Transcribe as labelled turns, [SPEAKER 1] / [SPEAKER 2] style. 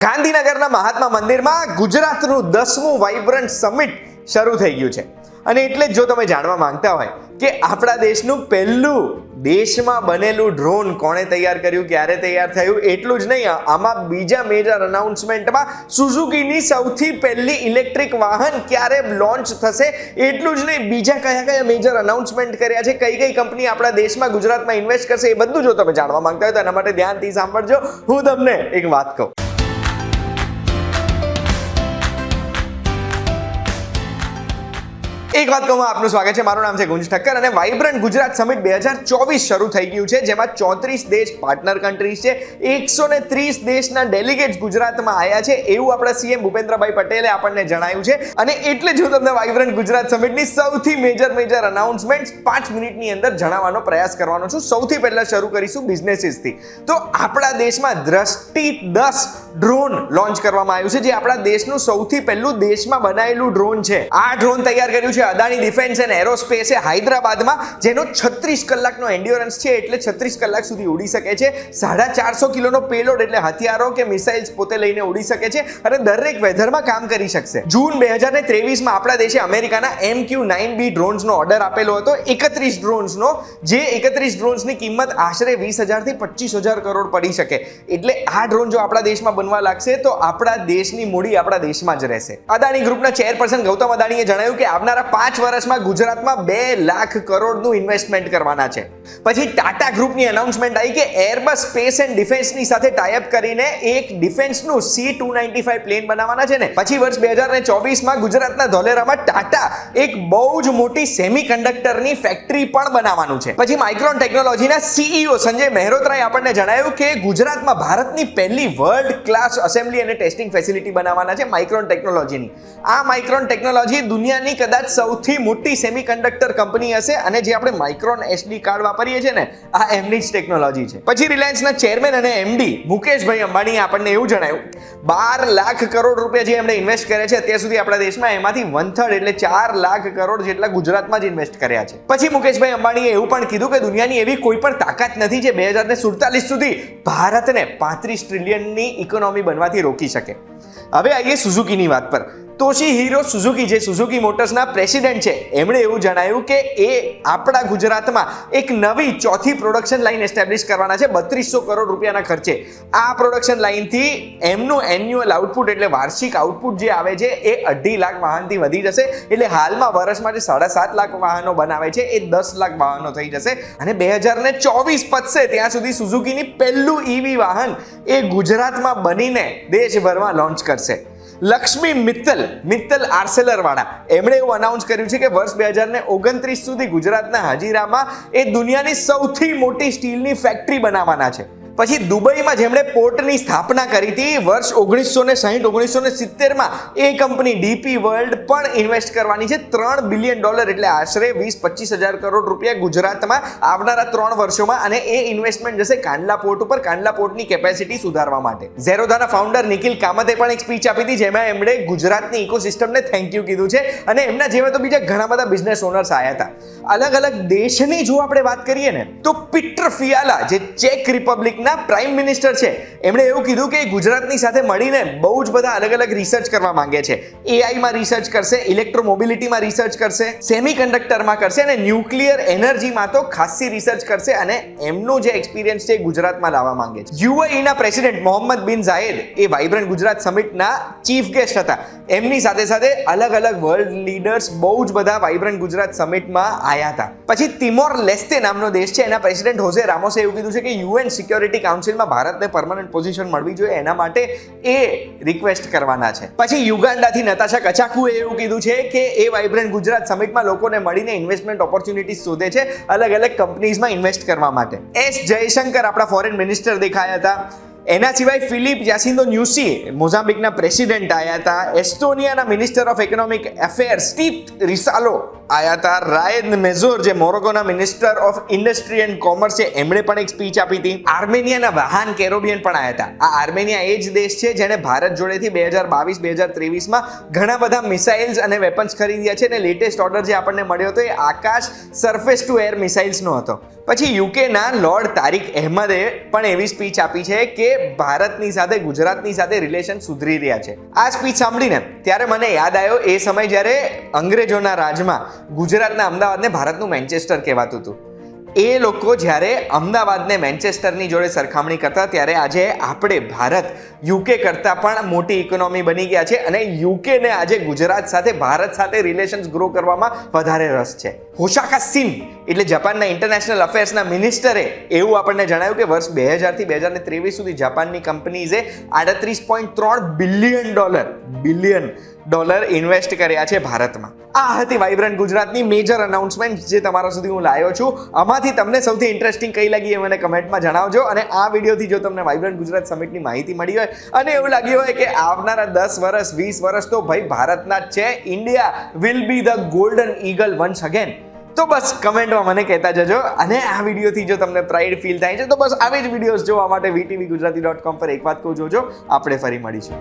[SPEAKER 1] ગાંધીનગરના મહાત્મા મંદિરમાં ગુજરાતનું 10મું વાઇબ્રન્ટ સમિટ શરૂ થઈ ગયું છે. અને એટલે જ જો તમે જાણવા માંગતા હોય કે આપણા દેશનું પહેલું દેશમાં બનેલું ડ્રોન કોણે તૈયાર કર્યું, ક્યારે તૈયાર થયું, એટલું જ નહીં, આમાં બીજા મેજર અનાઉન્સમેન્ટમાં સુઝુકીની સૌથી પહેલી ઇલેક્ટ્રિક વાહન ક્યારે લોન્ચ થશે, એટલું જ નહીં, બીજા કયા કયા મેજર અનાઉન્સમેન્ટ કર્યા છે, કઈ કઈ કંપની આપણા દેશમાં ગુજરાતમાં ઇન્વેસ્ટ કરશે, એ બધું જો તમે જાણવા માંગતા હોય તો એના માટે ધ્યાનથી સાંભળજો. હું તમને એક વાત કહું. એક વાત કહું, આપનું સ્વાગત છે. મારું નામ છે ગુંજ ઠક્કર અને વાઇબ્રન્ટ ગુજરાત સમિટ 2024 શરૂ થઈ ગયું છે, જેમાં 34 દેશ પાર્ટનર કન્ટ્રીઝ છે, 130 દેશના ડેલિગેટ્સ ગુજરાતમાં આવ્યા છે, એવું આપણા સીએમ ભૂપેન્દ્રભાઈ પટેલે આપણને જણાવ્યું છે. અને એટલે જ હું તમને વાઇબ્રન્ટ ગુજરાત સમિટની સૌથી મેજર અનાઉન્સમેન્ટ 5 મિનિટની અંદર જણાવવાનો પ્રયાસ કરવાનો છું. સૌથી પહેલા શરૂ કરીશું બિઝનેસીસથી. તો આપણા દેશમાં દ્રષ્ટિ 10 ડ્રોન લોન્ચ કરવામાં આવ્યું છે, જે આપણા દેશનું સૌથી પહેલું દેશમાં બનાવેલું ડ્રોન છે. આ ડ્રોન તૈયાર કર્યું છે અદાણી ડિફેન્સ એન્ડ એરોસ્પેસ હૈદરાબાદમાં, જેનો 36 કલાકનો એન્ડ્યોરન્સ છે, એટલે 36 કલાક સુધી ઉડી શકે છે. 450 કિલોનો પેલોડ એટલે હથિયારો કે મિસાઇલ્સ પોતે લઈને ઉડી શકે છે અને દરેક વેધરમાં કામ કરી શકશે. જૂન 2023માં આપણા દેશે અમેરિકાના MQ-9B ડ્રોન્સનો ઓર્ડર આપેલો હતો, 31 ડ્રોન્સનો, જે 31 ડ્રોન્સની કિંમત આશરે 20,000 થી 25,000 કરોડ પડી શકે. એટલે આ ડ્રોન જો આપણા દેશમાં બનવા લાગશે તો આપણા દેશની મૂડી આપણા દેશમાં જ રહેશે. અદાણી ગ્રુપના ચેરપર્સન ગૌતમ અદાણીએ જણાવ્યું કે આવનારા 5 વર્ષમાં ગુજરાતમાં 2 લાખ કરોડનું ઇન્વેસ્ટમેન્ટ કરવાના છે. પછી ટાટા ગ્રુપની અનાઉન્સમેન્ટ આવી કે એરબસ સ્પેસ એન્ડ ડિફેન્સની સાથે ટાઈઅપ કરીને એક ડિફેન્સનું C-295 પ્લેન બનાવવાના છે ને. પછી વર્ષ 2024માં ગુજરાતના ધોલેરામાં ટાટા એક બહુ જ મોટી સેમિકન્ડક્ટરની ફેક્ટરી પણ બનાવવાનું છે. પછી માઇક્રોન ટેકનોલોજીના CEO સંજય મહેરોત્રાએ આપણને જણાવ્યું કે ગુજરાતમાં ભારતની પહેલી વર્લ્ડ ક્લાસ એસેમ્બલી અને ટેસ્ટિંગ ફેસિલિટી બનાવવાના છે માઇક્રોન ટેકનોલોજીની. આ માઇક્રોન ટેકનોલોજી દુનિયાની કદાચ સૌથી મોટી સેમિકન્ડક્ટર કંપની હશે, અને જે આપણે માઇક્રોન SD કાર્ડ વાપરીએ છીએ ને, આ એમની જ ટેકનોલોજી છે. પછી રિલાયન્સના ચેરમેન અને MD મુકેશભાઈ અંબાણીએ આપણને એવું જણાવ્યું 12 લાખ કરોડ રૂપિયા જે એમણે ઇન્વેસ્ટ કર્યા છે અત્યાર સુધી આપણા દેશમાં, એમાંથી 1/3 એટલે 4 લાખ કરોડ જેટલા ગુજરાતમાં જ ઇન્વેસ્ટ કર્યા છે. પછી મુકેશભાઈ અંબાણીએ એવું પણ કીધું કે દુનિયાની એવી કોઈ પણ તાકાત નથી જે 2047 સુધી ભારતને 35 ટ્રિલિયનની ઇકોનોમી બનવાથી રોકી શકે. હવે આવીએ સુઝુકીની વાત પર. તોશીહિરો સુઝુકી, જે સુઝુકી મોટર્સના પ્રેસિડેન્ટ છે, એમણે એવું જણાવ્યું કે એ આપણા ગુજરાતમાં એક નવી ચોથી પ્રોડક્શન લાઇન એસ્ટેબ્લિશ કરવાના છે 3200 કરોડ રૂપિયાના ખર્ચે. આ પ્રોડક્શન લાઇનથી એમનું એન્યુઅલ આઉટપુટ એટલે વાર્ષિક આઉટપુટ જે આવે છે એ 2.5 લાખ વાહનથી વધી જશે. એટલે હાલમાં વર્ષમાં જે 7.5 લાખ વાહનો બનાવે છે એ 10 લાખ વાહનો થઈ જશે. અને 2024 પતશે ત્યાં સુધી સુઝુકીની પહેલું EV વાહન એ ગુજરાતમાં બનીને દેશભરમાં લોન્ચ કરશે. લક્ષ્મી મિત્તલ આર્સેલર વાળા, એમણે એવું અનાઉન્સ કર્યું છે કે વર્ષ 2029 સુધી ગુજરાતના હજીરામાં એ દુનિયાની સૌથી મોટી સ્ટીલની ફેક્ટરી બનાવવાના છે. પછી દુબઈમાં જેમણે પોર્ટની સ્થાપના કરી હતી વર્ષ 1960-1970માં, એ કંપની DP વર્લ્ડ પણ ઇન્વેસ્ટ કરવાની છે $3 બિલિયન, એટલે આશરે 20-25 હજાર કરોડ રૂપિયા ગુજરાતમાં આવનારા 3 વર્ષોમાં. અને એ ઇન્વેસ્ટમેન્ટ જશે કાંડલા પોર્ટ ઉપર, કાંડલા પોર્ટની કેપેસિટી સુધારવા માટે. ઝેરોધાના ફાઉન્ડર નિખિલ કામતે પણ એક સ્પીચ આપી હતી, જેમાં એમણે ગુજરાતની ઇકોસિસ્ટમને થેન્ક યુ કીધું છે. અને એમના જેવા તો બીજા ઘણા બધા બિઝનેસ ઓનર્સ આવ્યા હતા. અલગ અલગ દેશની જો આપણે વાત કરીએ ને, તો પીટર ફિયાલા, જે ચેક રિપબ્લિકના પ્રાઇમ મિનિસ્ટર છે, એમણે એવું કીધું કે ગુજરાતની સાથે મળીને બહુ જ બધા અલગ અલગ રિસર્ચ કરવા માંગે છે. AI માં રિસર્ચ કરશે, ઇલેક્ટ્રોમોબિલિટીમાં રિસર્ચ કરશે, સેમિકન્ડક્ટરમાં કરશે, અને ન્યુક્લિયર એનર્જીમાં તો ખાસી રિસર્ચ કરશે. અને એમનો જે એક્સપિરિયન્સ છે એ ગુજરાતમાં લાવવા માંગે છે. UAEના પ્રેસિડેન્ટ મોહમ્મદ બિન ઝાયદ એ વાઇબ્રન્ટ ગુજરાત સમિટના ચીફ ગેસ્ટ હતા. એમની સાથે સાથે અલગ અલગ વર્લ્ડ લીડર્સ બહુ જ બધા વાઇબ્રન્ટ ગુજરાત સમિટમાં આવ્યા હતા. પછી તિમોર લેસ્તે નામનો દેશ છે, એના પ્રેસિડેન્ટ હોસે રામોસે એવું કીધું છે કે UN સિક્યોરિટી કાઉન્સિલમાં ભારતને પરમનન્ટ પોઝિશન મળવી જોઈએ, એના માટે એ રિક્વેસ્ટ કરવાના છે. પછી યુગાન્ડાથી નતાશા કચાકુએ એવું કીધું છે કે એ વાઇબ્રન્ટ ગુજરાત સમિટમાં લોકોને મળીને ઇન્વેસ્ટમેન્ટ ઓપોર્ચ્યુનિટીઝ શોધે છે અલગ અલગ કંપનીઝમાં ઇન્વેસ્ટ કરવા માટે. S જયશંકર આપણા ફોરેન મિનિસ્ટર દેખાયા હતા. એના સિવાય ફિલિપ જાસિન્દો ન્યુસી મોઝામ્બિકના પ્રેસિડેન્ટ આવ્યા હતા. એસ્ટોનિયાના minister of economic affairs Tiit Riisalo આવ્યા હતા. રાયદ મેઝોર, જે મોરોકોના minister of industry and commerce છે, એમણે પણ એક સ્પીચ આપી હતી. આર્મેનિયાના વાહાન કેરોબિયન પણ આવ્યા હતા. આ આર્મેનિયા એ જ દેશ છે જેણે ભારત જોડેથી 2022-2023માં ઘણા બધા મિસાઇલ્સ અને વેપન્સ ખરીદ્યા છે, અને લેટેસ્ટ ઓર્ડર જે આપણને મળ્યો હતો એ આકાશ સરફેસ ટુ એર મિસાઇલ્સનો હતો. પછી યુકેના લોર્ડ તારિક અહેમદે પણ એવી સ્પીચ આપી છે કે ભારતની સાથે ગુજરાતની સાથે રિલેશન સુધરી રહ્યા છે. આ સ્પીચ સાંભળીને ત્યારે મને યાદ આવ્યો એ સમય જ્યારે અંગ્રેજોના રાજમાં ગુજરાતના અમદાવાદને ભારતનું મેન્ચેસ્ટર કહેવાતું હતું. એ લોકો જ્યારે અમદાવાદને મેન્ચેસ્ટરની જોડે સરખામણી કરતા ત્યારે આજે આપણે ભારત યુકે કરતાં પણ મોટી ઇકોનોમી બની ગયા છે અને યુકેને આજે ગુજરાત સાથે ભારત સાથે રિલેશન્સ ગ્રો કરવામાં વધારે રસ છે. હોશાકા સિન એટલે જાપાનના ઇન્ટરનેશનલ અફેર્સના મિનિસ્ટરે એવું આપણને જણાવ્યું કે વર્ષ 2000 થી 2023 સુધી જાપાનની કંપનીઝે $38.3 બિલિયન ઇન્વેસ્ટ કર્યા છે ભારતમાં. આ હતી વાઇબ્રન્ટ ગુજરાતની મેજર અનાઉન્સમેન્ટ જે તમારા સુધી હું લાવ્યો છું. આમાંથી તમને સૌથી ઇન્ટરેસ્ટિંગ કઈ લાગી એ મને કમેન્ટમાં જણાવજો. અને આ વિડીયોથી જો તમને વાઇબ્રન્ટ ગુજરાત સમિટની માહિતી મળી હોય અને એવું લાગ્યું હોય કે આવનારા 10 વર્ષ 20 વર્ષ તો ભાઈ ભારતના જ છે, India will be the golden eagle once again, તો બસ કમેન્ટમાં મને કહેતા જજો. અને આ વિડીયોથી જો તમને પ્રાઇડ ફીલ થાય છે તો બસ આવી જ વિડીયોઝ જોવા માટે VTVGujarati.com પર એક વાત કહું જોજો. આપણે ફરી મળીશું.